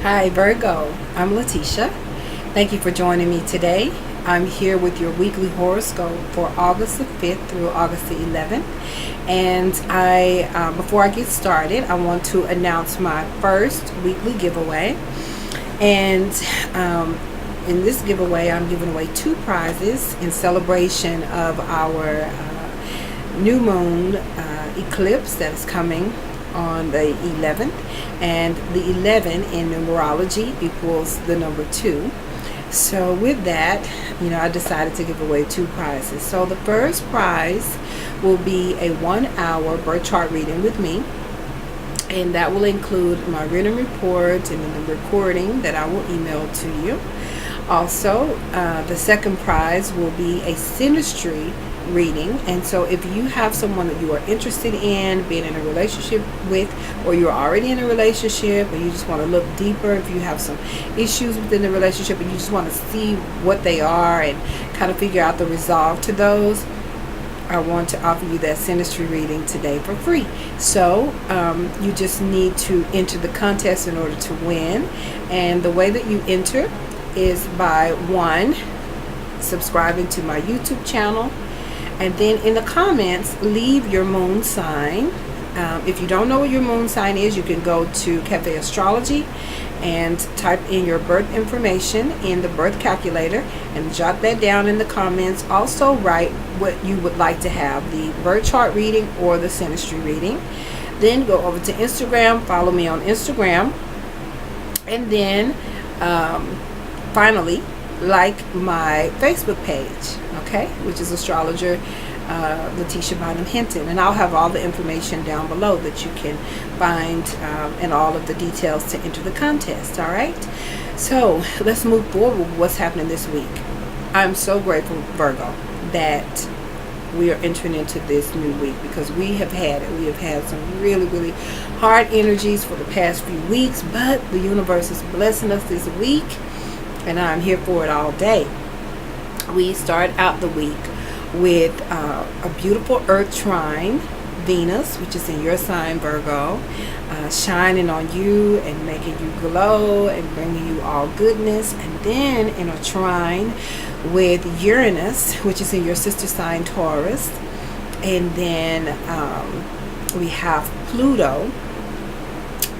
Hi Virgo, I'm Lateesha. Thank you for joining me today. I'm here with your weekly horoscope for August the 5th through August the 11th. And before I get started, I want to announce my first weekly giveaway. And in this giveaway, I'm giving away 2 prizes in celebration of our new moon eclipse that is coming on the 11th, and the 11 in numerology equals the number 2. So with that, I decided to give away 2 prizes. So the first prize will be a 1-hour birth chart reading with me, and that will include my written report and the recording that I will email to you. Also, the second prize will be a synastry reading, and so if you have someone that you are interested in being in a relationship with, or you're already in a relationship and you just want to look deeper, if you have some issues within the relationship and you just want to see what they are and kind of figure out the resolve to those, I want to offer you that synastry reading today for free. So you just need to enter the contest in order to win, and the way that you enter is by 1, subscribing to my YouTube channel, and then in the comments leave your moon sign. If you don't know what your moon sign is, you can go to Cafe Astrology and type in your birth information in the birth calculator and jot that down in the comments. Also write what you would like to have, the birth chart reading or the synastry reading. Then go over to Instagram, follow me on Instagram, and then finally like my Facebook page, okay, which is Astrologer Lateesha Bynum Hinton, and I'll have all the information down below that you can find and all of the details to enter the contest. All right, so let's move forward with what's happening this week. I'm so grateful, Virgo, that we are entering into this new week, because we have had some really hard energies for the past few weeks, but the universe is blessing us this week, and I'm here for it all day. We start out the week with a beautiful earth trine, Venus, which is in your sign, Virgo, shining on you and making you glow and bringing you all goodness. And then in a trine with Uranus, which is in your sister sign, Taurus. And then we have Pluto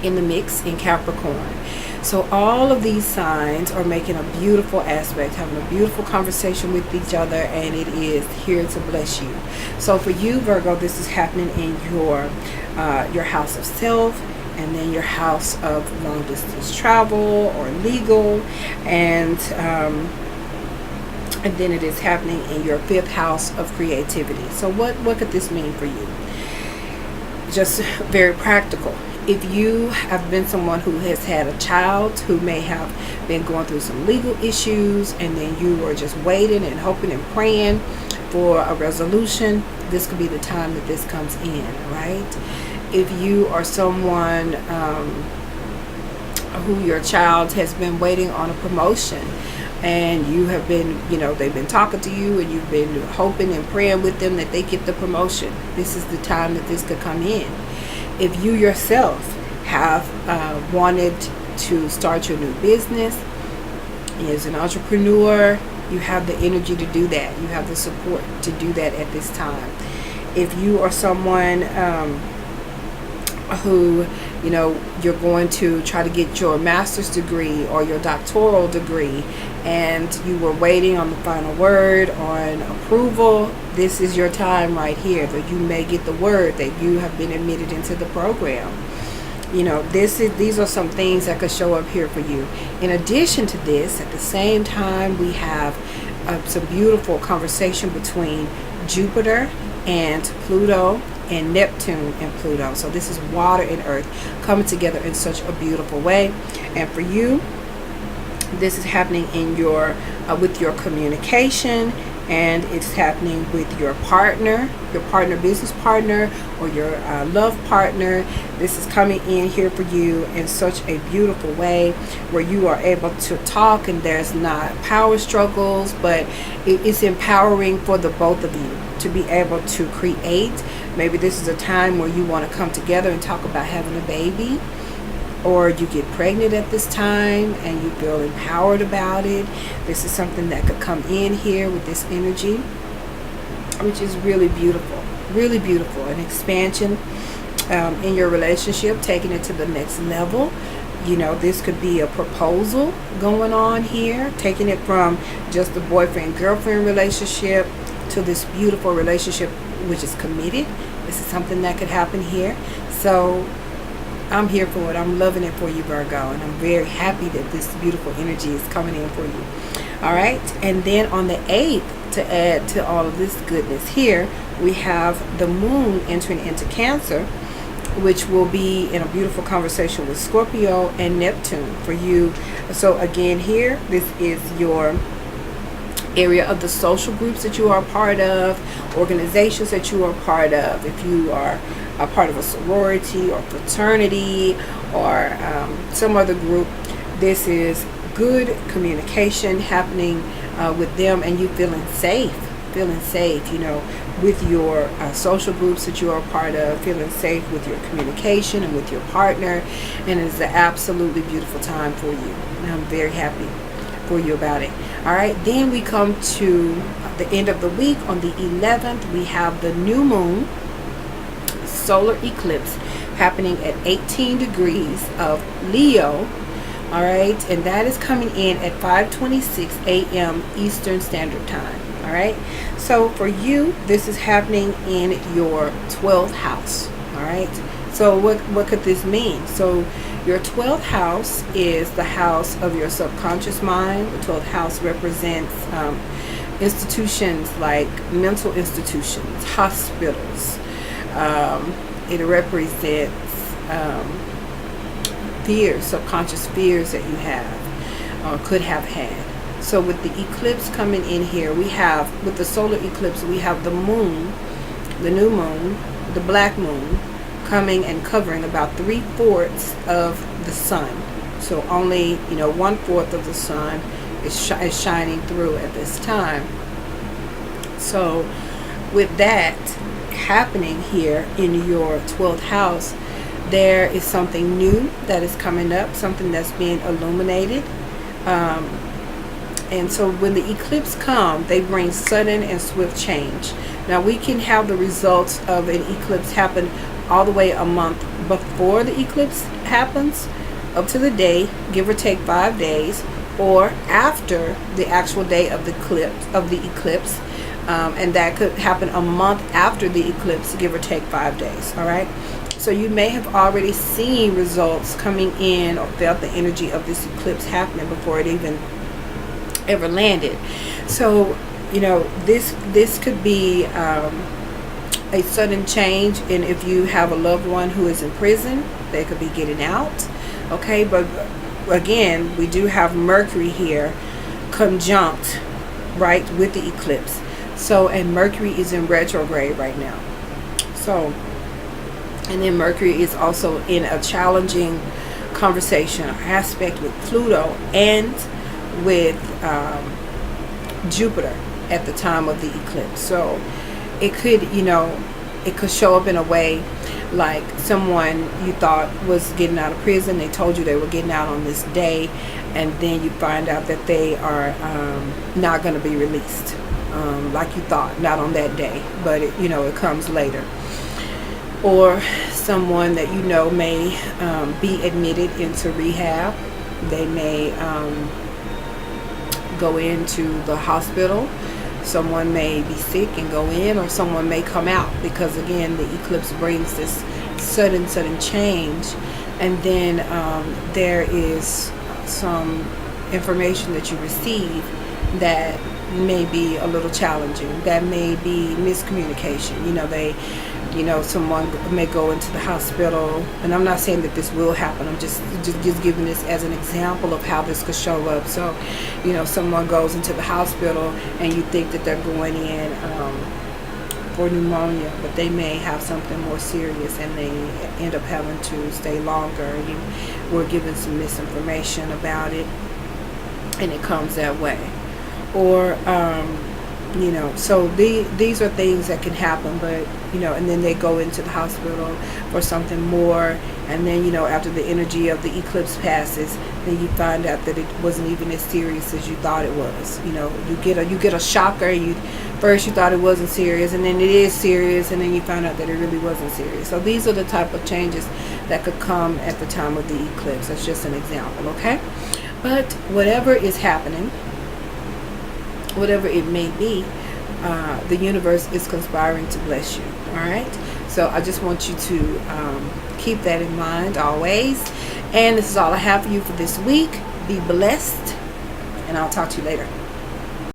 in the mix in Capricorn. So all of these signs are making a beautiful aspect, having a beautiful conversation with each other, and it is here to bless you. So for you, Virgo, this is happening in your house of self, and then your house of long distance travel or legal, and then it is happening in your 5th house of creativity. So what could this mean for you? Just very practical. If you have been someone who has had a child who may have been going through some legal issues, and then you were just waiting and hoping and praying for a resolution, this could be the time that this comes in, right? If you are someone who your child has been waiting on a promotion, and you have been, they've been talking to you and you've been hoping and praying with them that they get the promotion, this is the time that this could come in. If you yourself have wanted to start your new business as an entrepreneur, you have the energy to do that. You have the support to do that at this time. If you are someone who, you're going to try to get your master's degree or your doctoral degree, and you were waiting on the final word on approval, this is your time right here that you may get the word that you have been admitted into the program. These are some things that could show up here for you. In addition to this, at the same time, we have some beautiful conversation between Jupiter and Pluto, and Neptune and Pluto. So this is water and earth coming together in such a beautiful way. And for you, this is happening in your with your communication, and it's happening with your partner, business partner, or your love partner. This is coming in here for you in such a beautiful way, where you are able to talk and there's not power struggles, but it's empowering for the both of you to be able to create. Maybe this is a time where you want to come together and talk about having a baby. or you get pregnant at this time and you feel empowered about it. This is something that could come in here with this energy, which is really beautiful, really beautiful. An expansion in your relationship, taking it to the next level. You know, this could be a proposal going on here, taking it from just a boyfriend-girlfriend relationship to this beautiful relationship which is committed. This is something that could happen here. So I'm here for it. I'm loving it for you, Virgo, and I'm very happy that this beautiful energy is coming in for you. All right, and then on the 8th, to add to all of this goodness here, we have the moon entering into Cancer, which will be in a beautiful conversation with Scorpio and Neptune for you. So again here, this is your area of the social groups that you are a part of, organizations that you are a part of. If you are a part of a sorority or fraternity or some other group, this is good communication happening with them, and you feeling safe, you know, with your social groups that you are a part of, feeling safe with your communication and with your partner. And it is an absolutely beautiful time for you, and I'm very happy for you about it. All right, then we come to the end of the week. On the 11th, we have the new moon solar eclipse happening at 18 degrees of Leo. All right, and that is coming in at 5:26 a.m. Eastern Standard Time. All right, so for you, this is happening in your 12th house. All right, so what could this mean? So your 12th house is the house of your subconscious mind. The 12th house represents institutions like mental institutions, hospitals. It represents fears, subconscious fears that you have or could have had. So with the eclipse coming in here, we have, with the solar eclipse, we have the moon, the new moon, the black moon, coming and covering about 3/4 of the sun. So only, you know, 1/4 of the sun is shining through at this time. So with that happening here in your 12th house, there is something new that is coming up, something that's being illuminated. And so when the eclipse come, they bring sudden and swift change. Now we can have the results of an eclipse happen all the way a month before the eclipse happens, up to the day, give or take 5 days, or after the actual day of the eclipse, and that could happen a month after the eclipse, give or take 5 days. All right, so you may have already seen results coming in or felt the energy of this eclipse happening before it even ever landed. So you know, this could be a sudden change. And if you have a loved one who is in prison, they could be getting out. Okay, but again, we do have Mercury here conjunct right with the eclipse. So, and Mercury is in retrograde right now. So, and then Mercury is also in a challenging conversation or aspect with Pluto and with Jupiter at the time of the eclipse. So it could, you know, it could show up in a way like someone you thought was getting out of prison. They told you they were getting out on this day, and then you find out that they are not going to be released like you thought, not on that day, but it, you know, it comes later. Or someone that you know may be admitted into rehab. They may go into the hospital. Someone may be sick and go in, or someone may come out, because again, the eclipse brings this sudden change. And then there is some information that you receive that may be a little challenging. That may be miscommunication. You know, someone may go into the hospital, and I'm not saying that this will happen. I'm just giving this as an example of how this could show up. So, you know, someone goes into the hospital, and you think that they're going in for pneumonia, but they may have something more serious, and they end up having to stay longer. And you were given some misinformation about it, and it comes that way. Or you know, so these are things that can happen. But you know, and then they go into the hospital for something more, And then, you know, after the energy of the eclipse passes, then you find out that it wasn't even as serious as you thought it was. You know, you get a shocker. First you thought it wasn't serious, and then it is serious, and then you find out that it really wasn't serious. So these are the type of changes that could come at the time of the eclipse. That's just an example, okay? But whatever is happening, whatever it may be, the universe is conspiring to bless you. All right, so I just want you to keep that in mind always. And this is all I have for you for this week. Be blessed, and I'll talk to you later.